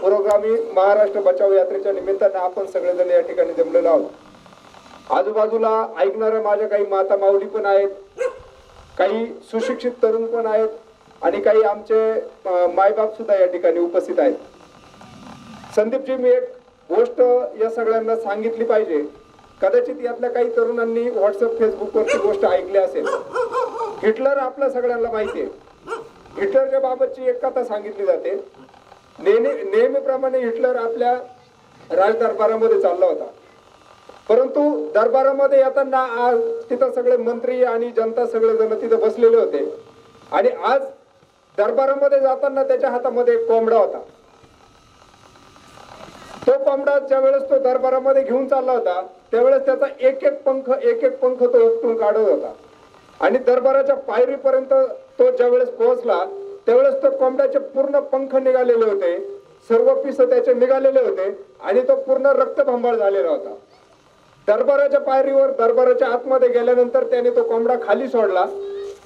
पुरोगामी महाराष्ट्र बचाव यात्रेच्या निमित्ताने आपण सगळेजण या ठिकाणी जमलेलो आहोत। आजूबाजूला ऐकणाऱ्या माझ्या काही माता माऊली पण आहेत, काही सुशिक्षित तरुण पण आहेत आणि काही आमचे मायबाप सुद्धा या ठिकाणी उपस्थित आहेत। संदीपजी, मी एक गोष्ट या सगळ्यांना सांगितली पाहिजे। कदाचित यातल्या काही तरुणांनी व्हॉट्सअप फेसबुकवरची गोष्ट ऐकली असेल। हिटलर आपल्या सगळ्यांना माहिती आहे। हिटलरच्या बाबतची एक कथा सांगितली जाते। नेहमीप्रमाणे हिटलर आपल्या राजदरबारामध्ये चालला होता, परंतु दरबारामध्ये येताना आज तिथं सगळे मंत्री आणि जनता सगळेजण तिथं बसलेले होते आणि आज दरबारामध्ये जाताना त्याच्या हातामध्ये एक कोंबडा होता। तो कोंबडा ज्या वेळेस तो दरबारामध्ये घेऊन चालला होता त्यावेळेस त्याचा एक एक पंख तो उपटून काढत होता आणि दरबाराच्या पायरीपर्यंत तो ज्या वेळेस पोहोचला त्यावेळेस तो कोंबड्याचे पूर्ण पंख निघालेले होते, सर्व पिस त्याचे निघालेले होते आणि तो पूर्ण रक्तबंबाळ झालेला होता। दरबाराच्या पायरीवर दरबाराच्या आतमध्ये गेल्यानंतर त्याने तो कोंबडा खाली सोडला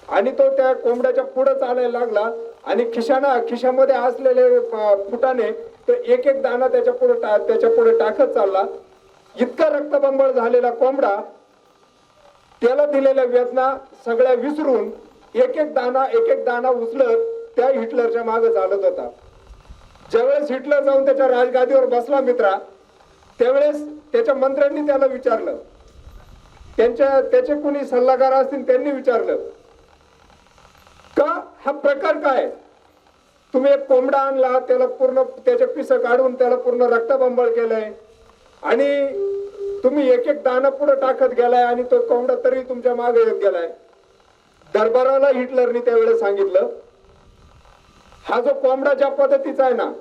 आणि तो त्या कोंबड्याच्या पुढे चालायला लागला आणि खिशामध्ये असलेले फुटाने तो एक एक दाणा त्याच्या पुढे टाकत चालला। इतका रक्तबंबाळ झालेला कोंबडा त्याला दिलेल्या वेदना सगळ्या विसरून एक एक दाणा उचलत त्या हिटलरच्या मागे चालत होता। ज्यावेळेस हिटलर जाऊन त्याच्या राजगादीवर बसला मित्रा, त्यावेळेस त्याच्या मंत्र्यांनी त्याला विचारलं, त्याचे कोणी सल्लागार असतील त्यांनी विचारलं का हा प्रकार काय, तुम्ही एक कोंबडा आणला, त्याला पूर्ण त्याचे पिस काढून त्याला पूर्ण रक्तबंबाळ केलंय आणि तुम्ही एक एक दाणा पुढे टाकत गेलाय आणि तो कोंबडा तरी तुमच्या मागे येत गेलाय। दरबाराला हिटलरनी त्यावेळेस सांगितलं, हा जो कोंबडा ज्या पद्धतीचा आहे ना,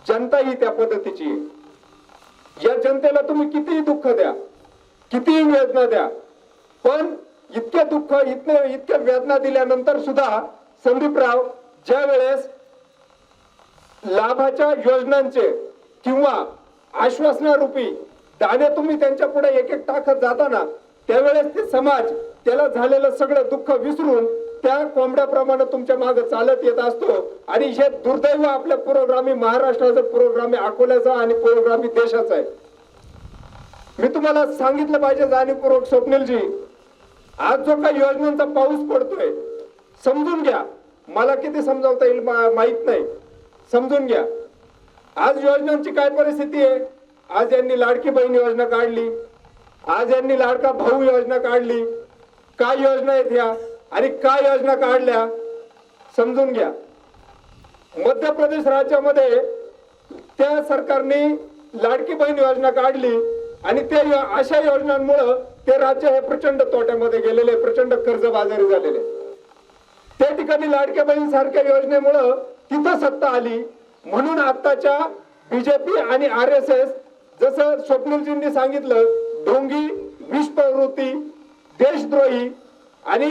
जनता ही त्या पद्धतीची आहे। या जनतेला तुम्ही कितीही दुःख द्या, कितीही वेदना द्या, पण इतके दुःख इतक्या वेदना दिल्यानंतर सुद्धा संदीपराव ज्या वेळेस लाभाच्या योजनांचे किंवा आश्वासनारूपी दाणे तुम्ही त्यांच्या पुढे एक एक टाकत जाताना त्यावेळेस ते समाज त्याला झालेलं सगळं दुःख विसरून त्या कोंबड्याप्रमाणे तुमच्या मागे चालत येत असतो आणि हे दुर्दैव आपल्या पुरोगामी महाराष्ट्राचं, पुरोगामी अकोल्याचं आणि पुरोगामी देशाचं आहे। मी तुम्हाला सांगितलं पाहिजे जाणीवपूर्वक स्वप्नीलजी, आज जो काही योजनांचा पाऊस पडतोय समजून घ्या, मला किती समजावता येईल माहित नाही, समजून घ्या। आज योजनांची काय परिस्थिती आहे, आज यांनी लाडकी बहीण योजना काढली, आज यांनी लाडका भाऊ योजना काढली, काय योजना आहेत ह्या आणि काय योजना काढल्या समजून घ्या। मध्य प्रदेश राज्यामध्ये त्या सरकारने लाडकी बहीण योजना काढली आणि त्या अशा योजनांमुळे ते राज्य हे प्रचंड तोट्यामध्ये गेलेले, प्रचंड कर्जबाजारी झालेले। त्या ठिकाणी लाडक्या बहीण सारख्या योजनेमुळे तिथं सत्ता आली म्हणून आताच्या बीजेपी आणि RSS, जसं स्वप्नीलजींनी सांगितलं, ढोंगी, विषप्रवृत्ती, देशद्रोही आणि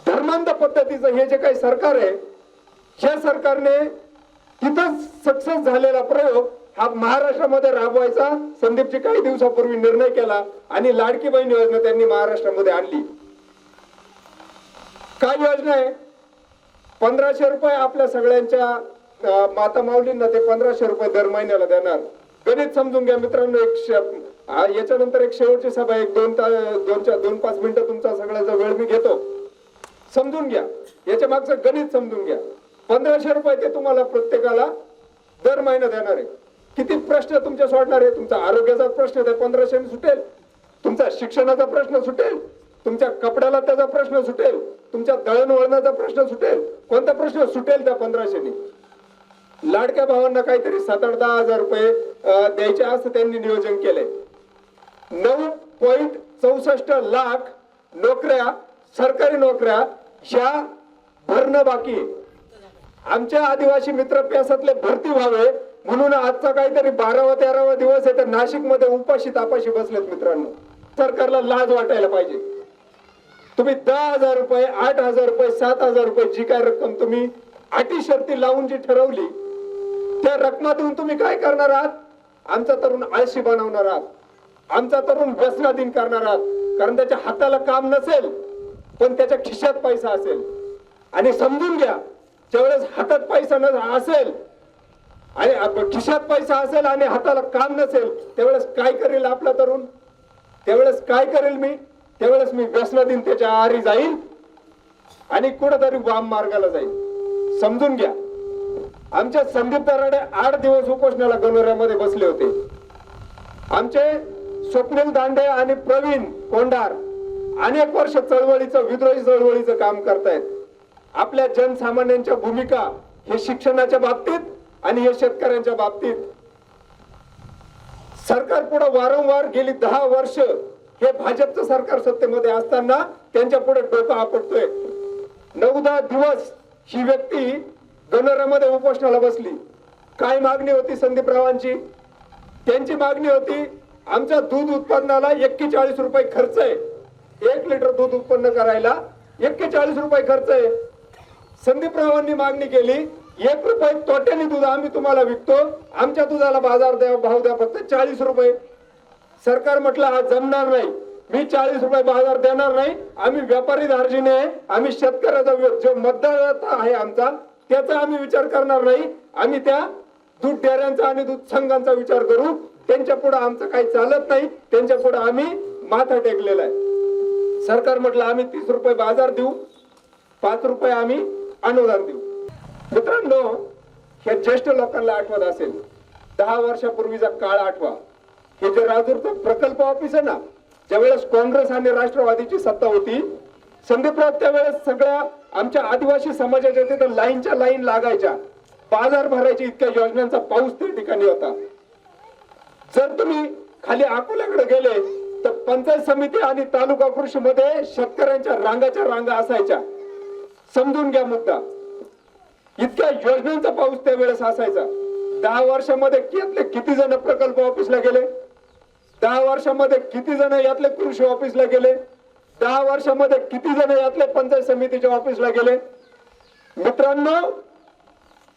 धर्मांध पद्धतीचं हे जे काही सरकार आहे, या सरकारने तिथं सक्सेस झालेला प्रयोग हा महाराष्ट्रामध्ये राबवायचा संदीपजी काही दिवसापूर्वी निर्णय केला आणि लाडकी बहीण योजना त्यांनी महाराष्ट्रामध्ये आणली। काय योजना आहे, 1500 रुपये आपल्या सगळ्यांच्या माता माऊलींना ते 1500 रुपये दर महिन्याला देणार। गणित समजून घ्या मित्रांनो, याच्यानंतर एक शेवटची सभा, एक 2-5 मिनिटं तुमचा सगळ्याचा वेळ मी घेतो, समजून घ्या, याच्या मागचं गणित समजून घ्या। 1500 रुपये ते तुम्हाला प्रत्येकाला दर महिना देणार आहे। किती प्रश्न तुमच्या सोडणार आहे, तुमचा आरोग्याचा प्रश्न त्या 1500 ने सुटेल, तुमचा शिक्षणाचा प्रश्न सुटेल, तुमच्या कपड्याला त्याचा प्रश्न सुटेल, तुमच्या दळणवळणाचा प्रश्न सुटेल, कोणता प्रश्न सुटेल त्या 1500 ने। लाडक्या भावांना काहीतरी 7-10 हजार रुपये द्यायचे असं त्यांनी नियोजन केलंय। 9.64 लाख नोकऱ्या, सरकारी नोकऱ्या ह्या भरणं बाकी आहे। आमच्या आदिवासी मित्र प्यासातले भरती व्हावे म्हणून आजचा काहीतरी 12वा-13वा दिवस आहे तर नाशिक मध्ये उपाशी तापाशी बसलेत मित्रांनो। सरकारला लाज वाटायला पाहिजे। तुम्ही 10,000 रुपये, 8,000 रुपये, 7,000 रुपये जी काय रक्कम तुम्ही अटी शर्ती लावून जी ठरवली त्या रकमातून तुम्ही काय करणार आहात, आमचा तरुण आळशी बनवणार आहात, आमचा तरुण व्यसनाधीन करणार आहात, कारण त्याच्या हाताला काम नसेल पण त्याच्या खिशात पैसा असेल। आणि समजून घ्या, ज्यावेळेस हातात पैसा असेल आणि खिशात पैसा असेल आणि हाताला काम नसेल त्यावेळेस काय करेल आपला तरुण? त्यावेळेस काय करेल मी? त्यावेळेस मी व्यसनाधीन त्याच्या आहारी जाईल आणि कुठेतरी वाम मार्गाला जाईल. समजून घ्या. आमच्या संदीप दराडे 8 दिवस उपोषणाला गणोऱ्यामध्ये बसले होते. आमचे स्वप्नील दांडे आणि प्रवीण कोंडार अनेक वर्ष चळवळीचं, विद्रोही चळवळीचं काम करतायत. आपल्या जनसामान्यांच्या भूमिका हे शिक्षणाच्या बाबतीत आणि हे शेतकऱ्यांच्या बाबतीत सरकार पुढे वारंवार गेली 10 वर्ष हे भाजपचं सरकार सत्तेमध्ये असताना त्यांच्या पुढे डोकं आपटतोय. 9-10 दिवस ही व्यक्ती गणोऱ्यामध्ये उपोषणाला बसली. काय मागणी होती संदीपरावांची? त्यांची मागणी होती आमच्या दूध उत्पादनाला 41 रुपये खर्च आहे. 1 लिटर दूध उत्पन्न करायला 41 रुपये खर्च आहे. संदीपरावांनी मागणी केली 1 रुपये तोट्याने दूध आम्ही तुम्हाला विकतो, आमच्या दुधाला बाजार द्या, भाव द्या फक्त 40 रुपये. सरकार म्हटलं हा जमणार नाही, मी 40 रुपये बाजार देणार नाही. आम्ही व्यापारी धार्जिने, आम्ही शेतकऱ्याचा जो मतदाता आहे आमचा त्याचा आम्ही विचार करणार नाही. आम्ही त्या दूध डेअऱ्यांचा आणि दूध संघांचा विचार करू. त्यांच्या पुढे आमचं काही चालत नाही, त्यांच्या पुढे आम्ही माथा टेकलेला आहे. सरकार म्हटलं आम्ही 30 रुपये बाजार देऊ, 5 रुपये आम्ही अनुदान देऊ. मित्रांनो, हे ज्येष्ठ लोकांना आठवत असेल 10 वर्षापूर्वीचा काळ आठवा. हे जे राजूरचं प्रकल्प ऑफिस आहे ना, ज्यावेळेस काँग्रेस आणि राष्ट्रवादीची सत्ता होती, संदीपराव त्यावेळेस सगळ्या आमच्या आदिवासी समाजाच्या तिथं लाईनच्या लाईन लागायच्या, बाजार भरायची, इतक्या योजनांचा पाऊस त्या ठिकाणी होता. जर तुम्ही खाली अकोल्याकडे गेले तर पंचायत समिती आणि तालुका कृषी मध्ये शेतकऱ्यांच्या रांगाच्या रांगा असायच्या. समजून घ्या मुद्दा. इतक्या योजनांचा पाऊस त्यावेळेस असायचा. 10 वर्षामध्ये यातले किती जण प्रकल्प ऑफिसला गेले? 10 वर्षामध्ये किती जण यातले कृषी ऑफिसला गेले? 10 वर्षामध्ये किती जण यातले पंचायत समितीच्या ऑफिसला गेले? मित्रांनो,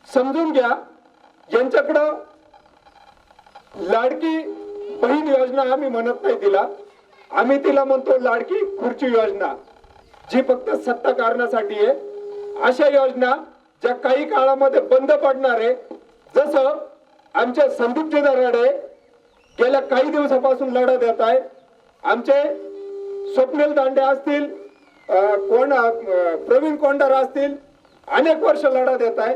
समजून घ्या. यांच्याकडं लाडकी बहीण योजना आम्ही म्हणत नाही तिला, आम्ही तिला म्हणतो लाडकी खुर्ची योजना, जी फक्त सत्ता करण्यासाठी आहे. अशा योजना ज्या काही काळामध्ये बंद पडणार आहे. जसं आमचे संदीपजी दराडे गेल्या काही दिवसापासून लढा देत आहे. आमचे स्वप्नील दांडे असतील, प्रवीण कोंडार असतील, अनेक वर्ष लढा देत आहे.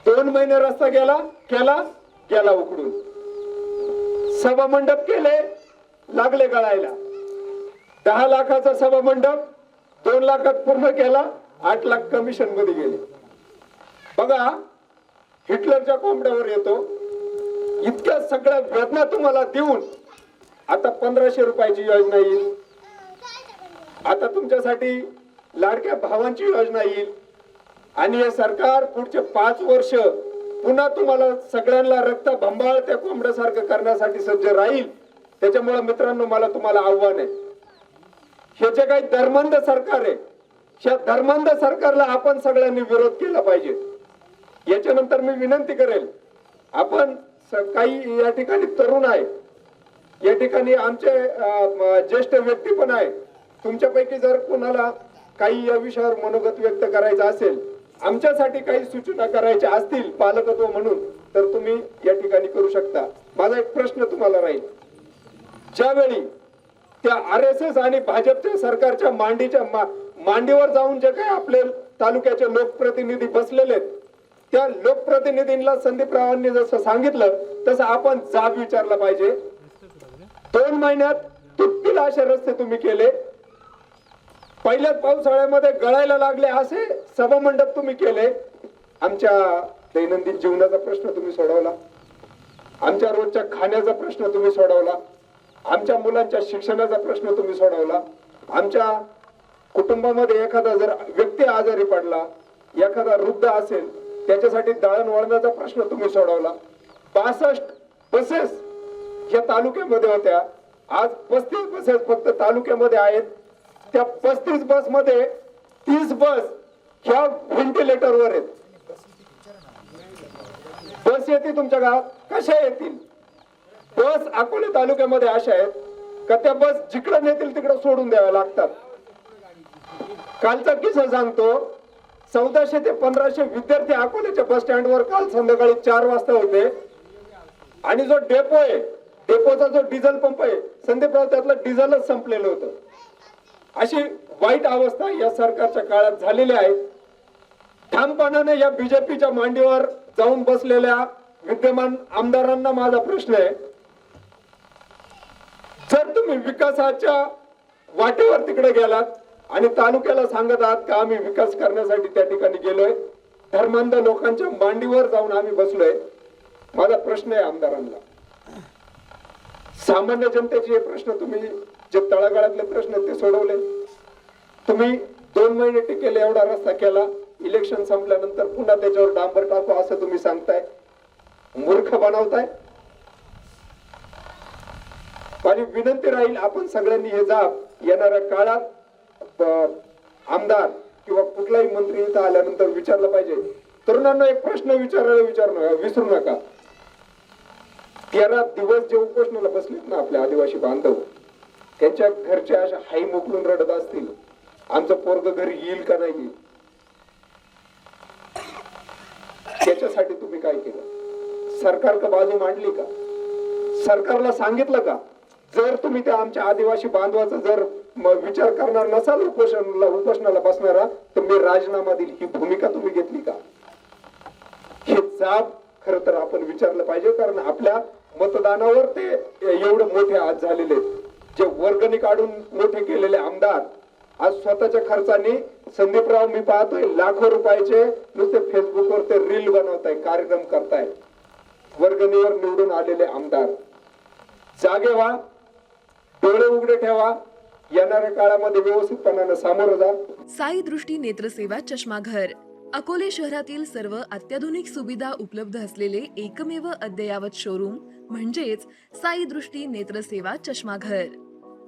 2 महिने रस्ता गेला उकडून. सभा मंडप केले, लागले गळायला. 10 लाखाचा सभा मंडप 2 लाखात पूर्ण केला, 8 लाख कमिशन मध्ये गेले. बघा, हिटलरच्या कोंबड्यावर येतो. इतक्या सगळ्या वेदना तुम्हाला देऊन आता 1500 रुपयाची योजना येईल. आता तुमच्यासाठी लाडक्या भावांची योजना येईल. आणि हे सरकार पुढचे 5 वर्ष पुन्हा तुम्हाला सगळ्यांना रक्त भंबाळ त्या कोंबड्यासारखं करण्यासाठी सज्ज राहील. त्याच्यामुळे मित्रांनो, मला तुम्हाला आव्हान आहे, हे जे काही धर्मांध सरकार आहे, या धर्मांध सरकारला आपण सगळ्यांनी विरोध केला पाहिजे. याच्यानंतर मी विनंती करेल, आपण काही या ठिकाणी तरुण आहे, या ठिकाणी आमचे ज्येष्ठ व्यक्ती पण आहे. तुमच्यापैकी जर कोणाला काही या विषयावर मनोगत व्यक्त करायचं असेल, आमच्यासाठी काही सूचना करायच्या असतील पालकत्व म्हणून, तर तुम्ही या ठिकाणी करू शकता. माझा एक प्रश्न तुम्हाला राहील, ज्यावेळी त्या RSS आणि भाजपच्या सरकारच्या मांडीवर जाऊन जे काही आपले तालुक्याचे लोकप्रतिनिधी बसलेले आहेत, त्या लोकप्रतिनिधींना संदीपरावांनी जसं सांगितलं तसं आपण जाब विचारला पाहिजे. 2 महिन्यात तुटतील असे रस्ते तुम्ही केले. पहिल्याच पावसाळ्यामध्ये गळायला लागले असे सभा मंडप तुम्ही केले. आमच्या दैनंदिन जीवनाचा प्रश्न तुम्ही सोडवला, आमच्या रोजच्या खाण्याचा प्रश्न तुम्ही सोडवला, आमच्या मुलांच्या शिक्षणाचा प्रश्न तुम्ही सोडवला. आमच्या कुटुंबामध्ये एखादा जर व्यक्ती आजारी पडला, एखादा वृद्ध असेल, त्याच्यासाठी दळणवळणाचा प्रश्न तुम्ही सोडवला. 62 बसेस या तालुक्यामध्ये होत्या, आज 35 बसेस फक्त तालुक्यामध्ये आहेत. त्या 35 बस मध्ये 30 बस ह्या व्हेंटिलेटरवर आहेत. बस येते तुमच्या गावात, कशा येतील? बस अकोले तालुक्यामध्ये अशा आहेत का त्या बस जिकडे नेतील तिकडे सोडून द्याव्या लागतात. कालचा किस्सा सांगतो. 1400 ते 1500 विद्यार्थी अकोल्याच्या बस स्टँडवर काल संध्याकाळी 4 वाजता होते. आणि जो डेपो आहे, डेपोचा जो डिझेल पंप आहे, संदीपराव त्यातलं डिझेलच संपलेलं होतं. अशी वाईट अवस्था या सरकारच्या काळात झालेली आहे. ठामपणाने या बीजेपीच्या मांडीवर जाऊन बसलेल्या विद्यमान आमदारांना माझा प्रश्न आहे, जर तुम्ही विकासाच्या वाटेवर तिकडे गेलात आणि तालुक्याला सांगत आहात का आम्ही विकास करण्यासाठी त्या ठिकाणी गेलोय, धर्मांध लोकांच्या मांडीवर जाऊन आम्ही बसलोय, माझा प्रश्न आहे आमदारांना, सामान्य जनतेचे हे प्रश्न तुम्ही जे तळागाळातले प्रश्न ते सोडवले. तुम्ही 2 महिने टिकेले एवढा रस्ता केला, इलेक्शन संपल्यानंतर पुन्हा त्याच्यावर डांबर टाकू असं तुम्ही सांगताय, मूर्ख बनवताय. माझी विनंती राहील आपण सगळ्यांनी हे जाब येणाऱ्या काळात आमदार किंवा कुठलाही मंत्री इथं आल्यानंतर विचारलं पाहिजे. तरुणांना एक प्रश्न विचारायला विसरू नका. 13 दिवस जे उपोषणाला बसलेत ना आपले आदिवासी बांधव, त्यांच्या घरच्या अशा हाई मोकलून रडत असतील, आमचं पोरग घरी येईल का नाही, त्याच्यासाठी तुम्ही काय केलं? सरकार का बाजू मांडली का? सरकारला सांगितलं का जर तुम्ही त्या आमच्या आदिवासी बांधवाचा जर विचार करणार नसाल, उपोषणाला बसणारा, तर मी राजीनामा देईल, ही भूमिका तुम्ही घेतली का? हे जाब खर तर आपण विचारलं पाहिजे. कारण आपल्या मतदानावर ते एवढे मोठे आज झालेले, जे वर्गणी काढून मोठे केलेले आमदार आज स्वतःच्या खर्चाने, संदीपराव मी पाहतोय लाखो रुपयाचे नुसते फेसबुकवर ते रील बनवताय, कार्यक्रम करताय. वर्गणीवर निवडून आलेले आमदार जागे व्हा, डोळे उघडे ठेवा, येणाऱ्या काळामध्ये व्यवस्थितपणाने सामोरं जा. साई दृष्टी नेत्रसेवा चष्माघर अकोले शहरातील सर्व अत्याधुनिक सुविधा उपलब्ध असलेले एकमेव अद्ययावत शोरूम म्हणजेच साई दृष्टी नेत्रसेवा चष्माघर.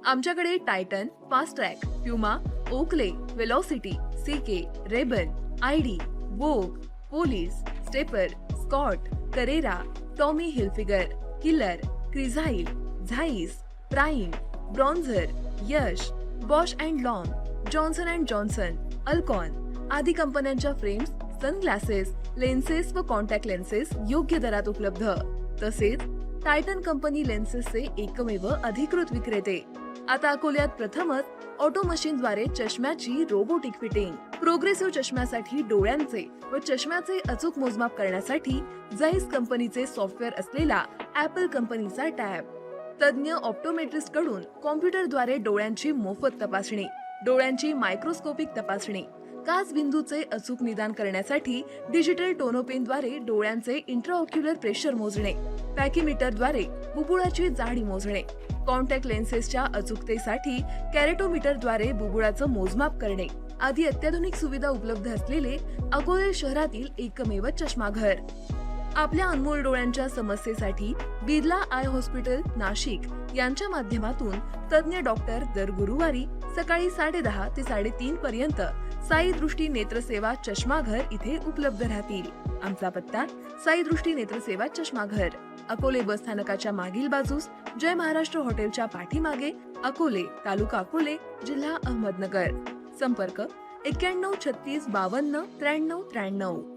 आमच्याकडे Titan, Fastrack, Puma, Oakley, Velocity, CK, RayBan, ID, Vogue, Police, Stepper, Scott, Carrera, Tommy Hilfiger, Killer, Crizal, Zeiss, Prime, Bronzer, Yash, Bausch and Lomb, Johnson and Johnson, Alcon आदी कंपन्यांच्या फ्रेम्स, सनग्लासेस, लेन्सेस व कॉन्टॅक्ट लेन्सेस योग्य दरात उपलब्ध. तसेच Titan company लेन्सेसचे एकमेव अधिकृत विक्रेते. आता अकोल्यात प्रथमच ऑटो मशीनद्वारे चष्म्याची रोबोटिक फिटिंग. प्रोग्रेसिव्ह चष्म्यासाठी डोळ्यांचे व चष्म्याचे अचूक मोजमाप करण्यासाठी जाईस कंपनीचे सॉफ्टवेअर असलेला ऍपल कंपनीचा टॅब. तज्ञ ऑप्टोमेट्रिस्ट कडून कॉम्प्युटरद्वारे डोळ्यांची मोफत तपासणी, डोळ्यांची मायक्रोस्कोपिक तपासणी, काच बिंदूचे अचूक निदान करण्यासाठी डिजिटल टोनोपेनद्वारे डोळ्यांचे इंट्राऑक्युलर प्रेशर मोजणे, पॅकीमीटरद्वारे बुबुळाची जाडी मोजणे, कॉन्टॅक्ट लेन्सेसच्या अचूकतेसाठी कॅरेटोमीटरद्वारे बुबुळाचं मोजमाप करणे आदी अत्याधुनिक सुविधा उपलब्ध असलेले अकोले शहरातील एकमेव चष्माघर. आपल्या अनमोल डोळ्यांच्या समस्येसाठी बिर्ला आय हॉस्पिटल नाशिक यांच्या माध्यमातून तज्ञ डॉक्टर दर गुरुवारी सकाळी 10:30 ते 3:30 पर्यंत साई दृष्टी नेत्रसेवा चष्माघर इथे उपलब्ध राहतील. आमचा पत्ता साई दृष्टी नेत्रसेवा चष्माघर, अकोले बस स्थानकाच्या मागील बाजूस, जय महाराष्ट्र हॉटेलच्या पाठीमागे, अकोले, तालुका अकोले, जिल्हा अहमदनगर. संपर्क 91 36 52 93 93.